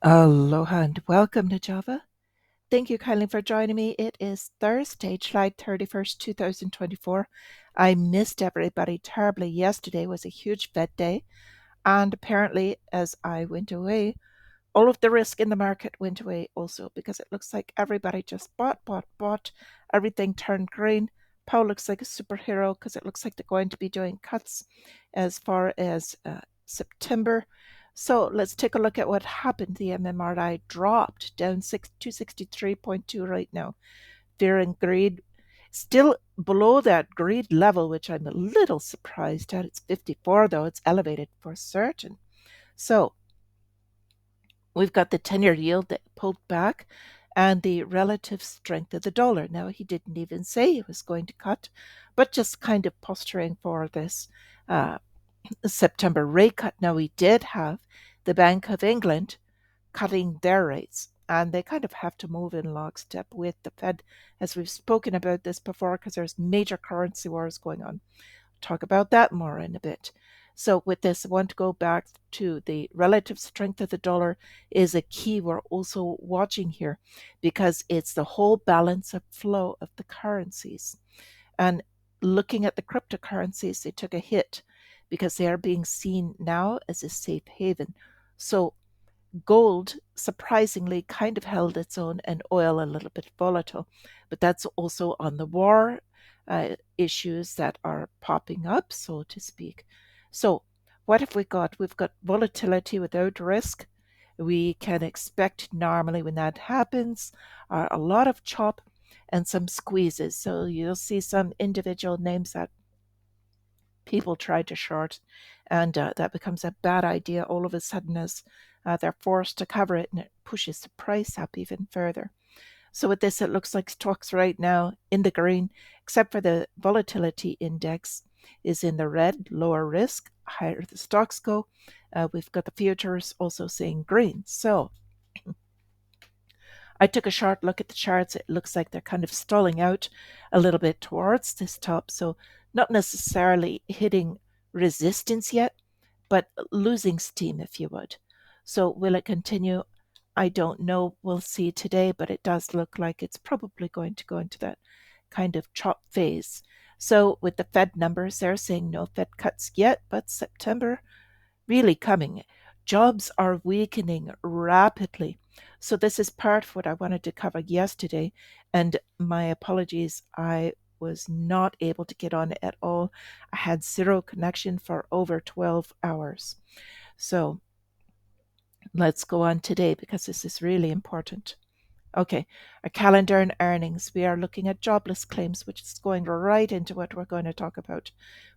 Aloha and welcome to Java. Thank you kindly for joining me. It is Thursday, July 31st, 2024. I missed everybody terribly. Yesterday was a huge Fed day, and apparently, as I went away, all of the risk in the market went away also because it looks like everybody just bought. Everything turned green. Powell looks like a superhero because it looks like they're going to be doing cuts as far as September. So let's take a look at what happened. The MMRI dropped down 263.2 right now. Fear and greed still below that greed level, which I'm a little surprised at. It's 54 though. It's elevated for certain. So we've got the 10-year yield that pulled back and the relative strength of the dollar. Now, he didn't even say he was going to cut, but just kind of posturing for this uh, September rate cut. Now, we did have the Bank of England cutting their rates, and they kind of have to move in lockstep with the Fed, as we've spoken about this before, because there's major currency wars going on. Talk about that more in a bit. So with this, I want to go back to the relative strength of the dollar is a key we're also watching here because it's the whole balance of flow of the currencies. And looking at the cryptocurrencies, they took a hit because they are being seen now as a safe haven. So gold surprisingly kind of held its own and oil a little bit volatile, but that's also on the war issues that are popping up, so to speak. So what have we got? We've got volatility without risk. We can expect normally when that happens a lot of chop and some squeezes. So you'll see some individual names that people try to short, and that becomes a bad idea all of a sudden as they're forced to cover it, and it pushes the price up even further. So with this, it looks like stocks right now in the green, except for the volatility index is in the red, lower risk, higher the stocks go. We've got the futures also saying green. So I took a short look at the charts. It looks like they're kind of stalling out a little bit towards this top. So not necessarily hitting resistance yet, but losing steam, if you would. So will it continue? I don't know. We'll see today, but it does look like it's probably going to go into that kind of chop phase. So with the Fed numbers, they're saying no Fed cuts yet, but September really coming. Jobs are weakening rapidly. So, this is part of what I wanted to cover yesterday. And my apologies, I was not able to get on at all. I had zero connection for over 12 hours. So, let's go on today because this is really important. Okay, our calendar and earnings. We are looking at jobless claims, which is going right into what we're going to talk about.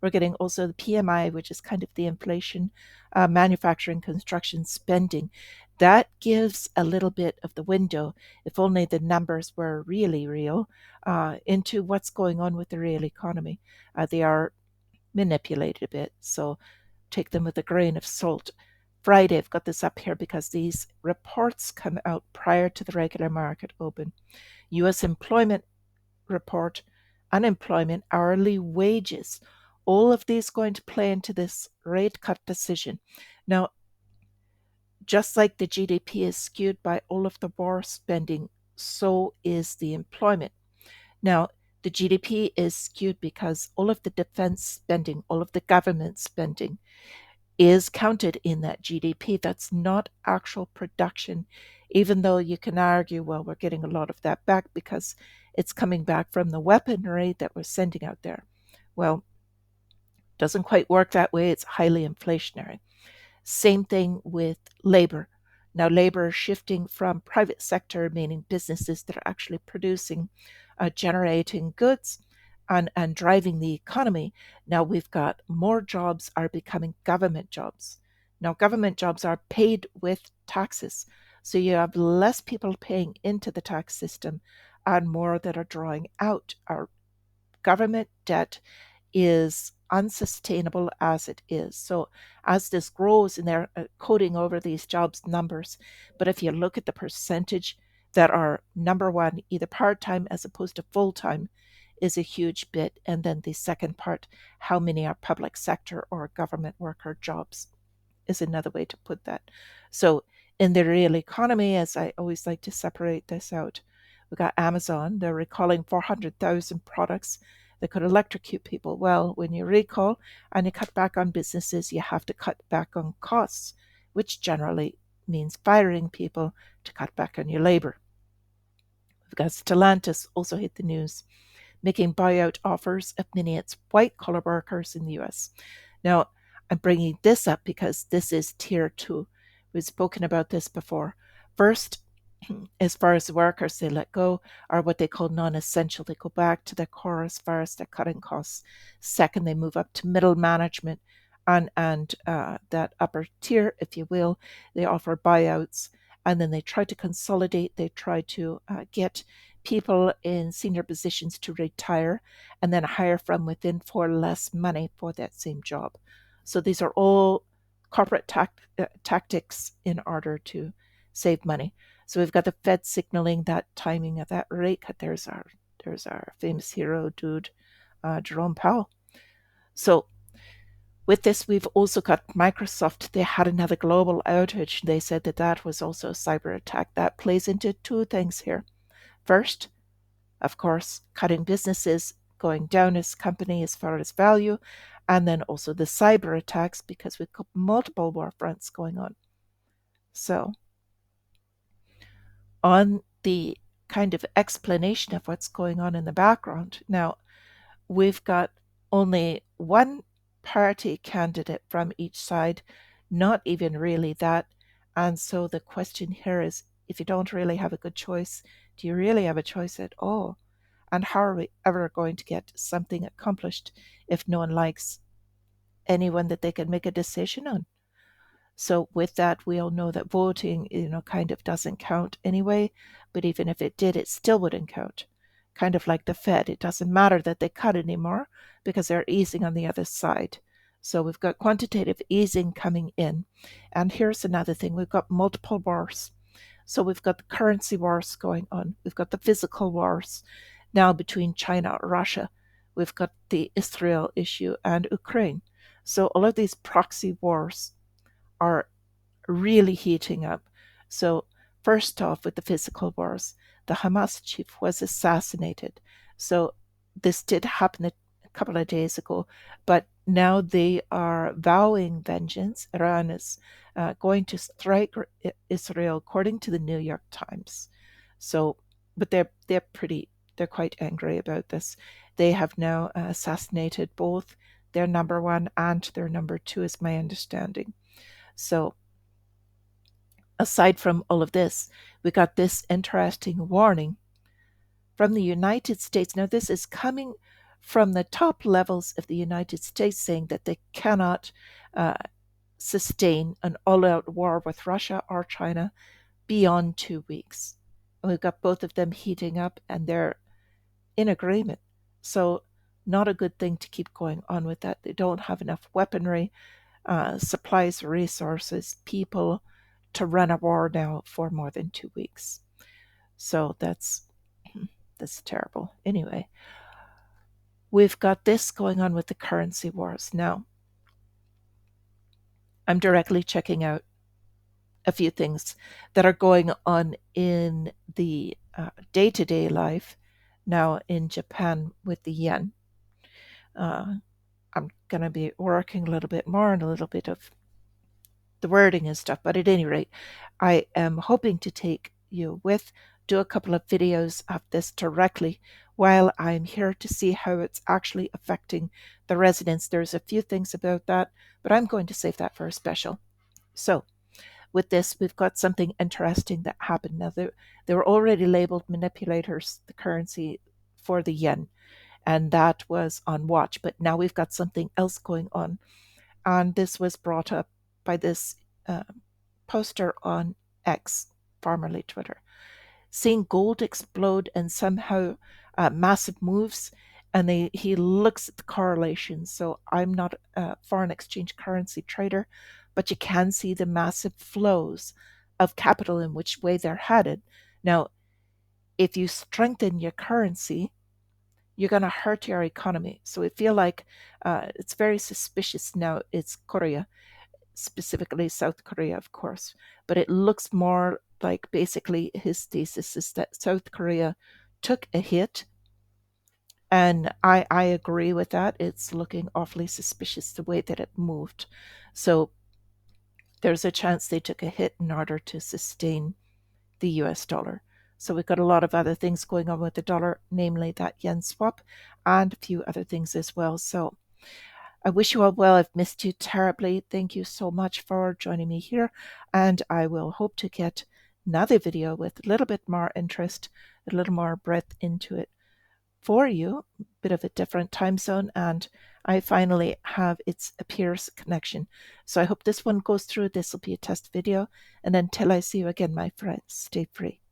We're getting also the PMI, which is kind of the inflation, manufacturing, construction spending. That gives a little bit of the window, if only the numbers were really real, into what's going on with the real economy. They are manipulated a bit, so take them with a grain of salt. Friday, I've got this up here because these reports come out prior to the regular market open. US employment report, unemployment, hourly wages, all of these going to play into this rate cut decision. Now, just like the GDP is skewed by all of the war spending, so is the employment. Now, the GDP is skewed because all of the defense spending, all of the government spending is counted in that GDP. That's not actual production, even though you can argue, well, we're getting a lot of that back because it's coming back from the weaponry that we're sending out there. Well, it doesn't quite work that way. It's highly inflationary. Same thing with labor. Now, labor is shifting from private sector, meaning businesses that are actually producing, generating goods, and driving the economy. Now we've got more jobs are becoming government jobs. Now, government jobs are paid with taxes. So you have less people paying into the tax system and more that are drawing out. Our government debt is unsustainable as it is. So as this grows and they're coding over these jobs numbers, but if you look at the percentage that are number one, either part-time as opposed to full-time, is a huge bit. And then the second part, how many are public sector or government worker jobs, is another way to put that. So In the real economy, as I always like to separate this out, we got Amazon. They're recalling 400,000 products that could electrocute people. Well, when you recall and you cut back on businesses, you have to cut back on costs, which generally means firing people to cut back on your labor. We've got Stellantis also hit the news, making buyout offers of many its white collar workers in the US. Now, I'm bringing this up because this is tier two. We've spoken about this before. First, as far as the workers they let go are what they call non-essential. They go back to their core as far as their cutting costs. Second, they move up to middle management and that upper tier, if you will. They offer buyouts, and then they try to consolidate. They try to get people in senior positions to retire and then hire from within for less money for that same job. So these are all corporate tactics in order to save money. So we've got the Fed signaling that timing of that rate cut. There's our famous hero dude, Jerome Powell. So with this, we've also got Microsoft. They had another global outage. They said that that was also a cyber attack. That plays into two things here. First, of course, cutting businesses, going down as company as far as value, and then also the cyber attacks because we've got multiple war fronts going on. So on the kind of explanation of what's going on in the background. Now, we've got only one party candidate from each side, not even really that. And so the question here is, if you don't really have a good choice, do you really have a choice at all? And how are we ever going to get something accomplished if no one likes anyone that they can make a decision on? So with that, we all know that voting, kind of doesn't count anyway. But even if it did, it still wouldn't count. Kind of like the Fed, it doesn't matter that they cut anymore because they're easing on the other side. So we've got quantitative easing coming in. And here's another thing, we've got multiple wars. So we've got the currency wars going on. We've got the physical wars now between China and Russia. We've got the Israel issue and Ukraine. So all of these proxy wars are really heating up. So, first off, with the physical wars, the Hamas chief was assassinated. So, this did happen a couple of days ago, but now they are vowing vengeance. Iran is going to strike Israel, according to the New York Times. So, but they're quite angry about this. They have now assassinated both their number one and their number two, is my understanding. So, aside from all of this, we got this interesting warning from the United States. Now, this is coming from the top levels of the United States saying that they cannot uh, sustain an all out war with Russia or China beyond 2 weeks. And we've got both of them heating up and they're in agreement. So, not a good thing to keep going on with that. They don't have enough weaponry, supplies, resources, people to run a war now for more than 2 weeks. So that's terrible. Anyway, we've got this going on with the currency wars. Now, I'm directly checking out a few things that are going on in the day to day life now in Japan with the yen. Uh, I'm going to be working a little bit more on a little bit of the wording and stuff. But at any rate, I am hoping to take you with, do a couple of videos of this directly while I'm here to see how it's actually affecting the residents. There's a few things about that, but I'm going to save that for a special. So, with this, we've got something interesting that happened. Now, they were already labeled manipulators, the currency for the yen, and that was on watch. But now we've got something else going on. And this was brought up by this uh, poster on X, formerly Twitter, seeing gold explode and somehow massive moves. And he looks at the correlation. So I'm not a foreign exchange currency trader, but you can see the massive flows of capital in which way they're headed. Now, if you strengthen your currency, you're going to hurt your economy. So I feel like it's very suspicious now. It's Korea. specifically South Korea, of course. But it looks more like basically his thesis is that South Korea took a hit. And I agree with that. It's looking awfully suspicious the way that it moved. So there's a chance they took a hit in order to sustain the US dollar. So we've got a lot of other things going on with the dollar, namely that yen swap and a few other things as well. So I wish you all well. I've missed you terribly. Thank you so much for joining me here. And I will hope to get another video with a little bit more interest, a little more breadth into it for you, a bit of a different time zone. And I finally have its appears connection. So I hope this one goes through. This will be a test video. And until I see you again, my friends, stay free.